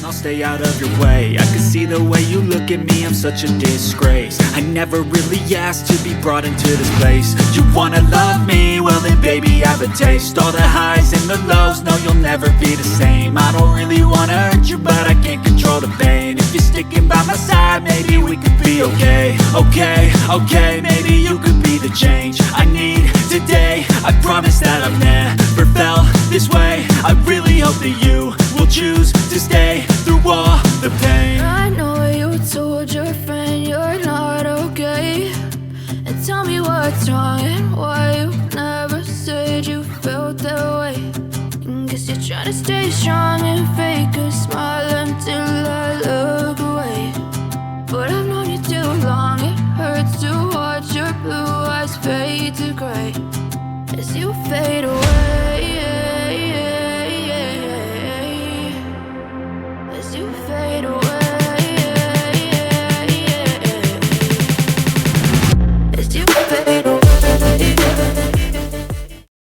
I'll stay out of your way. I can see the way you look at me, I'm such a disgrace. I never really asked to be brought into this place. You wanna love me? Well then baby I have a taste. All the highs and the lows, no you'll never be the same. I don't really wanna hurt you but I can't control the pain. If you're sticking by my side, maybe we could be okay. Okay, maybe you could be the change I need today. I promise that I've never felt this way. I really hope that you will choose to stay through all the pain. I know you told your friend you're not okay, and tell me what's wrong and why you never said you felt that way. And guess you're trying to stay strong and fake a smile until I look away. But I've known you too long, it hurts to watch your blue eyes fade to gray as you fade away. As you fade away. As you fade away.